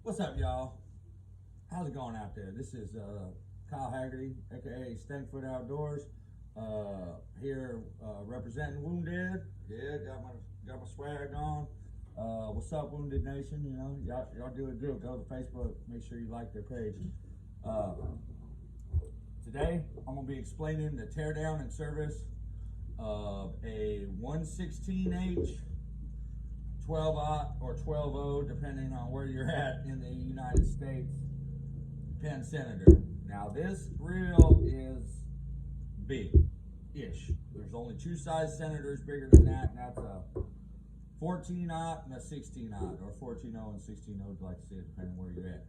What's up, y'all? How's it going out there? This is Kyle Haggerty, aka Stankfoot Outdoors, here representing Wounded. Yeah, got my swag on. What's up, Wounded Nation? You know, y'all do it good. Go to Facebook. Make sure you like their page. Today, I'm gonna be explaining the teardown and service of a 116H 12-aught or 12-0, depending on where you're at in the United States, Penn Senator. Now this reel is big-ish. There's only two size Senators bigger than that, and that's a 14-aught and a 16-aught, or 14-0 and 16-0, if you like to say it, depending where you're at.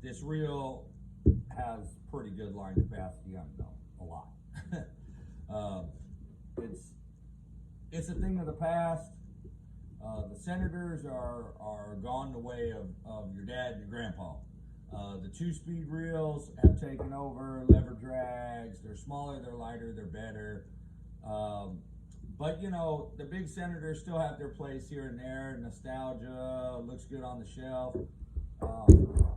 This reel has pretty good line capacity. I don't know, a lot. It's a thing of the past. The Senators are gone the way of your dad and your grandpa. The two-speed reels have taken over, lever drags. They're smaller, they're lighter, they're better. But you know, the big Senators still have their place here and there. Nostalgia, looks good on the shelf.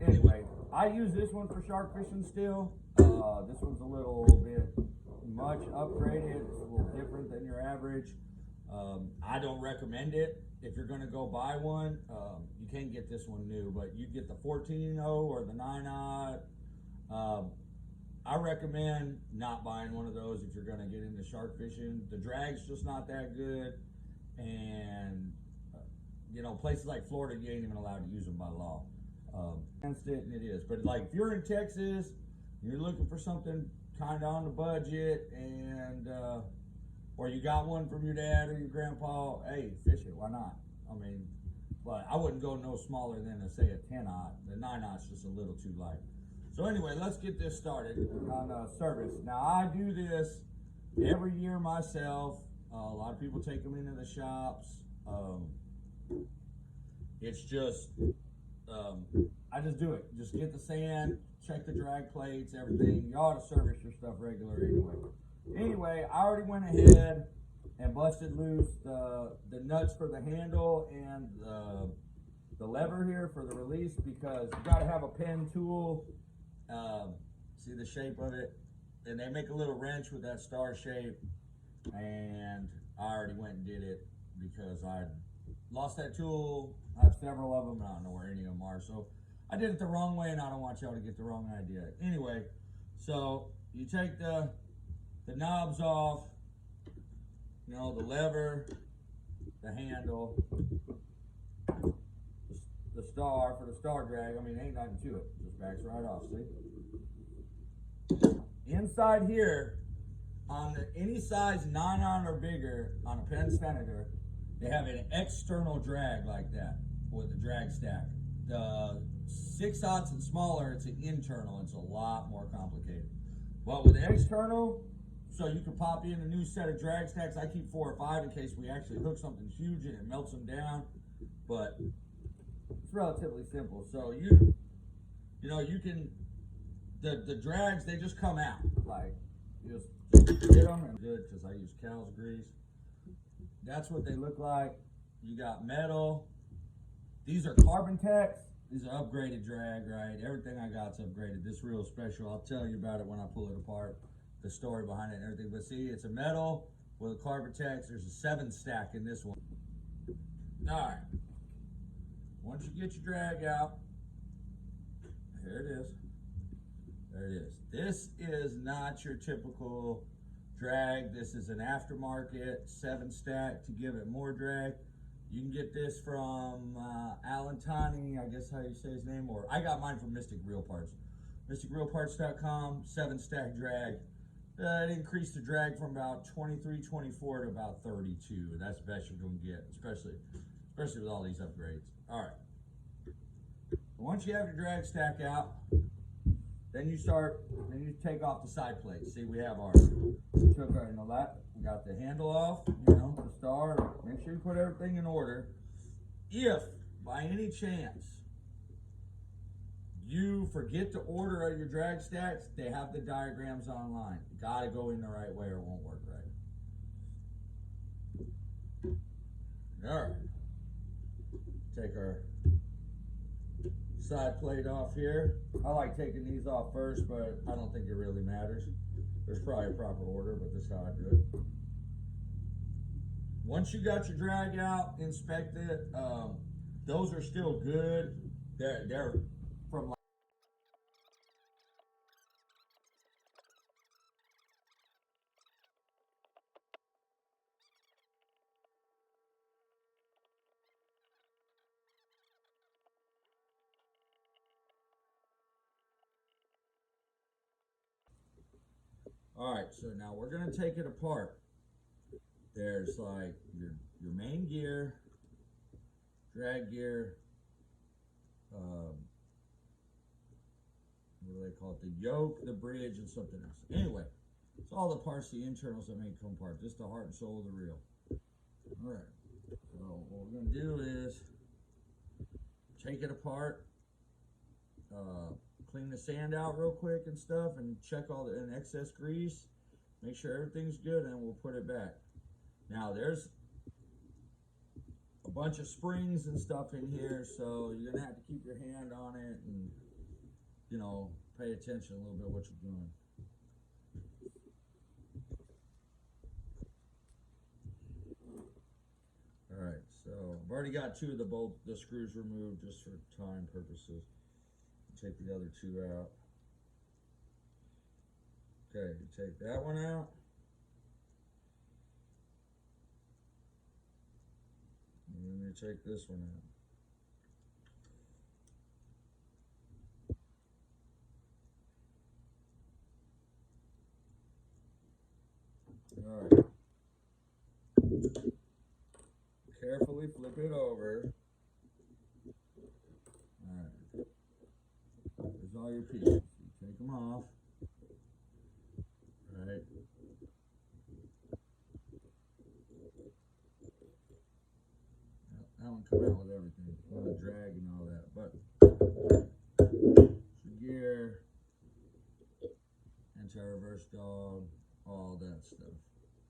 Anyway, I use this one for shark fishing still. This one's a little bit much upgraded. It's a little different than your average. I don't recommend it. If you're going to go buy one, you can't get this one new, but you get the 14-0 or the 9-aught. I recommend not buying one of those if you're going to get into shark fishing. The drag's just not that good, and you know, places like Florida, you ain't even allowed to use them by law. Against it, and it is. But like, if you're in Texas, you're looking for something kind of on the budget, and or you got one from your dad or your grandpa, hey, fish it, why not? I mean, but I wouldn't go no smaller than, say, a 10-aught. The 9-aught's just a little too light. So anyway, let's get this started on service. Now, I do this every year myself. A lot of people take them into the shops. It's just, I just do it. Just get the sand, check the drag plates, everything. You ought to service your stuff regular anyway. Anyway, I already went ahead and busted loose the nuts for the handle and the lever here for the release, because you got to have a Penn tool. See the shape of it? And they make a little wrench with that star shape, and I already went and did it because I lost that tool. I have several of them, and I don't know where any of them are. So I did it the wrong way, and I don't want y'all to get the wrong idea. Anyway, so you take the knobs off, you know, the lever, the handle, the star for the star drag. I mean, ain't nothing to it. Just backs right off, see? Inside here, on any size 9-aught or bigger on a Penn Senator, they have an external drag like that with a drag stack. The 6-aughts and smaller, it's an internal. It's a lot more complicated. But with the external, so you can pop in a new set of drag stacks. I keep 4 or 5 in case we actually hook something huge and it melts them down. But it's relatively simple. So you know, you can, the drags, they just come out. Like, you just get them, and good, because I use cow's grease. That's what they look like. You got metal. These are Carbon Tex. These are upgraded drag, right? Everything I got's upgraded. This reel is special. I'll tell you about it when I pull it apart, the story behind it and everything. But see, it's a metal with a Carbon Tex. There's a 7-stack in this one. All right. Once you get your drag out, here it is. There it is. This is not your typical drag. This is an aftermarket 7-stack to give it more drag. You can get this from Alan Tani, I guess how you say his name, or I got mine from Mystic Reel Parts. MysticReelParts.com, 7-stack drag. It increased the drag from about 23, 24 to about 32. That's the best you're going to get, especially with all these upgrades. All right. Once you have your drag stack out, then you take off the side plates. See, we have we got the handle off, you know, the star. Make sure you put everything in order. If by any chance you forget to order your drag stacks, they have the diagrams online. You gotta go in the right way or it won't work right. All right. take our side plate off here. I like taking these off first, but I don't think it really matters. There's probably a proper order, but this is how I do it. Once you got your drag out, inspect it. Those are still good. They're from like, all right, so now we're gonna take it apart. There's like your main gear, drag gear, what do they call it? The yoke, the bridge, and something else. Anyway, it's all the parts, the internals that make come apart. Just the heart and soul of the reel. All right. So what we're gonna do is take it apart, clean the sand out real quick and stuff, and check all the excess grease. Make sure everything's good, and we'll put it back. Now there's a bunch of springs and stuff in here, so you're gonna have to keep your hand on it and, you know, pay attention a little bit what you're doing. All right, so I've already got two of the screws removed just for time purposes. Take the other two out. Okay, take that one out. And then you take this one out. All right. Carefully flip it over. All right. There's all your pieces. You take them off. All right. That one come out with everything, with the drag and all that. But gear, anti-reverse dog, all that stuff.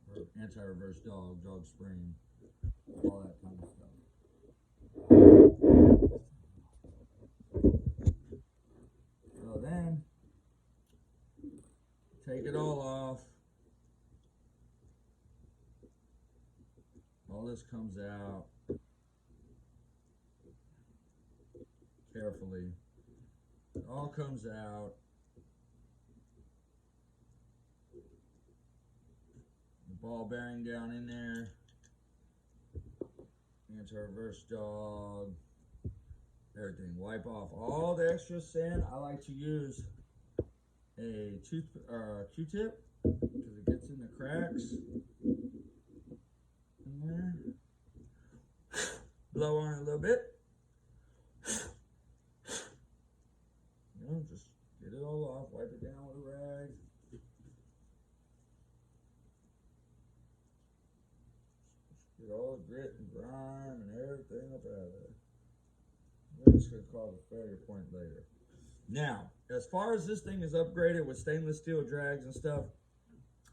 Or anti-reverse dog, dog spring, all that kind of stuff. So then, take it all off. All this comes out carefully. It all comes out. The ball bearing down in there. Anti-reverse dog. Everything. Wipe off all the extra sand. I like to use a Q-tip because it gets in the cracks in there. Blow on it a little bit. You know, just get it all off. Wipe it down with a rag. Get all the grit and grime and everything up out of there. This could cause a failure point later. Now, as far as this thing is upgraded with stainless steel drags and stuff,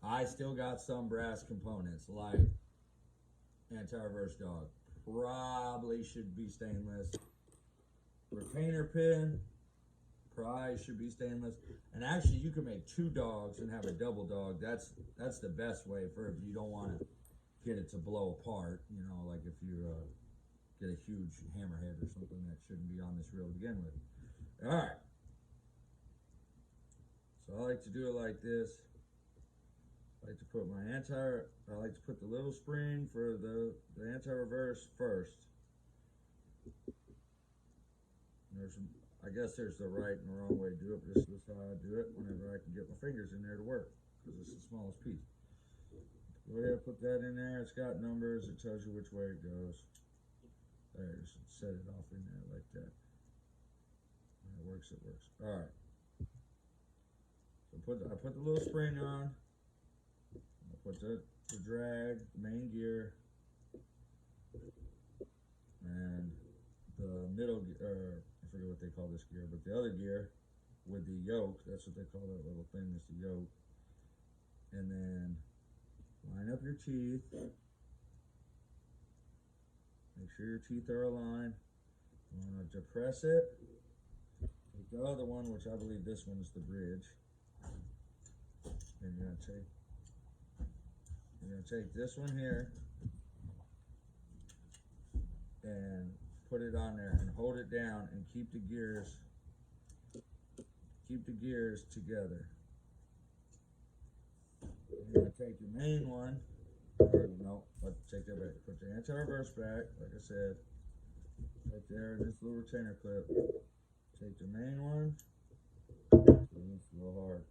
I still got some brass components like anti-reverse dog. Probably should be stainless. Retainer pin probably should be stainless. And actually, you can make two dogs and have a double dog. That's the best way for if you don't want to get it to blow apart. You know, like if you get a huge hammerhead or something that shouldn't be on this reel to begin with. All right. So I like to do it like this. I like to put I like to put the little spring for the anti-reverse first. I guess there's the right and the wrong way to do it, but this is how I do it whenever I can get my fingers in there to work, because it's the smallest piece. Go ahead, put that in there. It's got numbers. It tells you which way it goes. There, just set it off in there like that. When it works, it works. All right. So I put the little spring on. I put the drag, the main gear, and the middle, I forget what they call this gear, but the other gear with the yoke, that's what they call that little thing, is the yoke. And then line up your teeth. Make sure your teeth are aligned. depress it. Take the other one, which I believe this one's the bridge. And you're gonna take this one here and put it on there and hold it down and keep the gears together. You're gonna take your main one, or no, let's take that back. Put the anti-reverse back, like I said, right there in this little retainer clip. Take the main one, it's a little hard.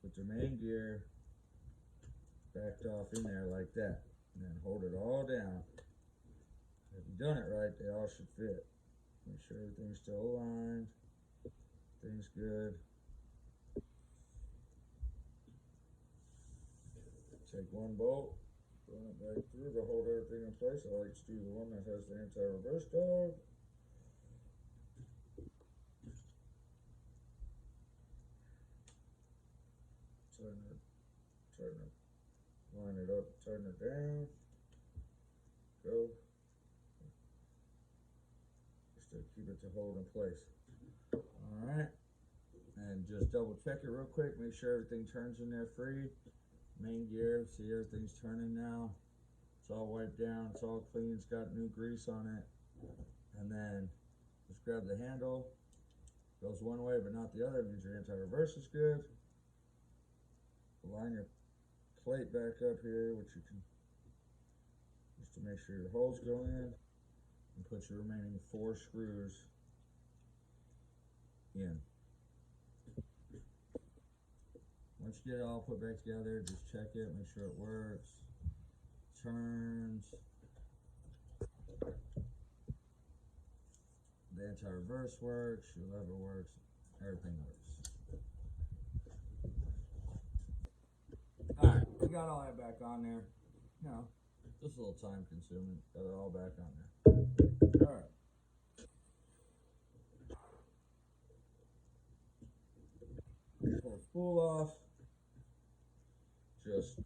Put the main gear backed off in there like that, and then hold it all down. If you've done it right, they all should fit. Make sure everything's still aligned, things good. Take one bolt, run it back through to hold everything in place. I like to do the one that has the anti-reverse dog. Line it up, turn it down, go. Just to keep it to hold in place. Alright, and just double check it real quick, make sure everything turns in there free. Main gear, see everything's turning now. It's all wiped down, it's all clean, it's got new grease on it. And then just grab the handle, goes one way but not the other, means your anti-reverse is good. Line your plate back up here, which you can, just to make sure your holes go in, and put your remaining 4 screws in. Once you get it all put back together, just check it, make sure it works, turns, the anti-reverse works, your lever works, everything works. Alright, we got all that back on there. No, just a little time consuming. Got it all back on there. Alright. Pull the spool off. Just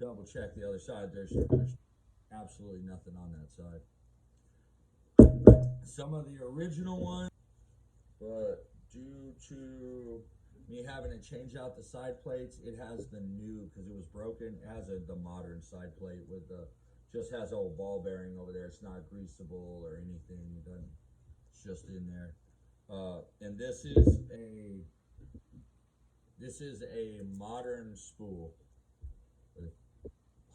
double check the other side. There's absolutely nothing on that side. Some of the original ones, but due to me having to change out the side plates, it has the new, because it was broken, it has the modern side plate with the, just has old ball bearing over there. It's not greasable or anything. It's just in there. And this is a modern spool with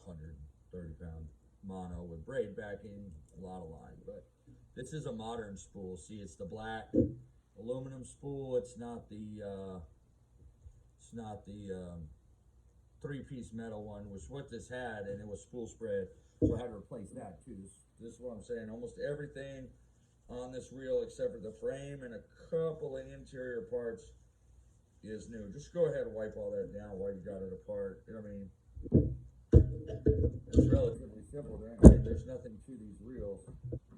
130-pound mono with braid backing, a lot of line. But this is a modern spool. See, it's the black aluminum spool. It's not the 3-piece metal one, was what this had, and it was spool spread, so I had to replace that too. This is what I'm saying. Almost everything on this reel except for the frame and a couple of interior parts is new. Just go ahead and wipe all that down while you got it apart. I mean, it's relatively simple. There's nothing to these reels.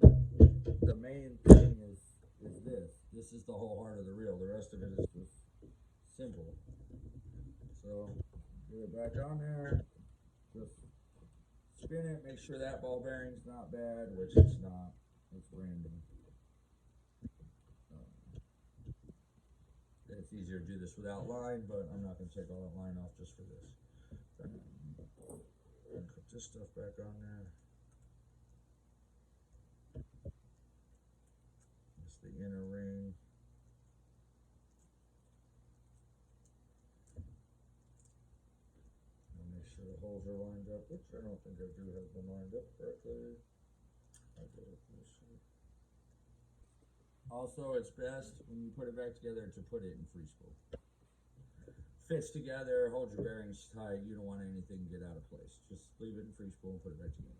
The main thing is this. This is the whole heart of the reel. The rest of it is just simple. So get it back on there. Just spin it. Make sure that ball bearing's not bad, which it's not. It's random. It's easier to do this without line, but I'm not going to take all that line off just for this. And put this stuff back on there. That's the inner ring. And make sure the holes are lined up, which I don't think I do have them lined up correctly. I did it this way. Also, it's best when you put it back together to put it in free spool. Fits together, hold your bearings tight. You don't want anything to get out of place. Just leave it in free spool and put it back together.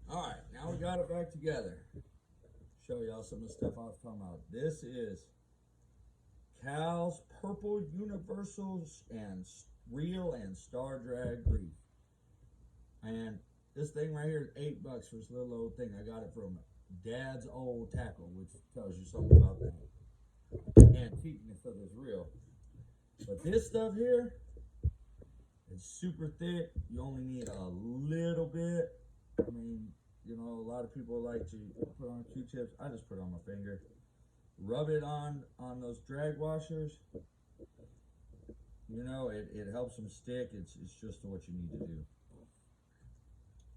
Alright, now we got it back together. Show y'all some of the stuff I was talking about. This is Cal's Purple Universals and Reel and Star Drag Grease. And this thing right here is $8 for this little old thing. I got it from Dad's old tackle, which tells you something about the antiqueness of this reel. But this stuff here it's super thick, you only need a little bit. I mean, you know, a lot of people like to put on Q-tips. I just put it on my finger. Rub it on those drag washers. You know, it helps them stick. It's just what you need to do.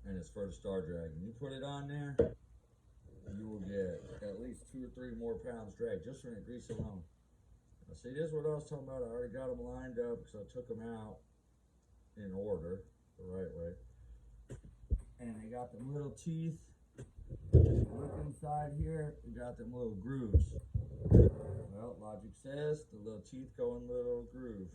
And it's for the star drag. And you put it on there, you will get at least 2 or 3 more pounds drag just from the grease alone. Now, see, this is what I was talking about. I already got them lined up because I took them out in order, the right way. And they got them little teeth. Look inside here, we got them little grooves. Well, logic says the little teeth go in little groove.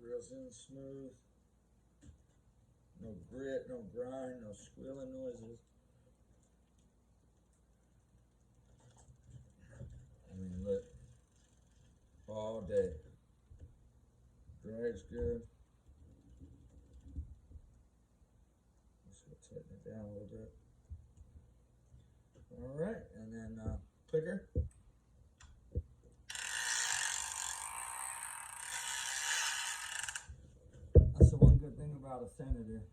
Real smooth. No grit, no grind, no squealing noises. I mean, look, all day. Drag's good. Let's tighten it down a little bit. All right, and then clicker. That's the one good thing about a Senator,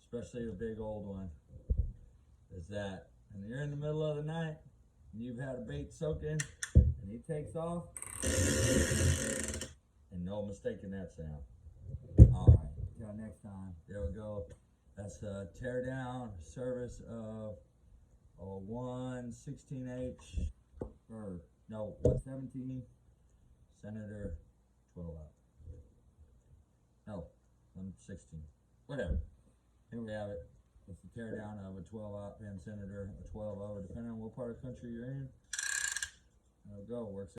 especially a big old one, is that when you're in the middle of the night and you've had a bait soaking and he takes off, and no mistaking that sound. All right, till next time. There we go. That's a tear down service of a 1/16H, or no, 117 Senator 12 out. No, 116. Whatever. Here we have it. It's the tear down of a 12 out Penn Senator, a 12-0, depending on what part of the country you're in. There we go. Works.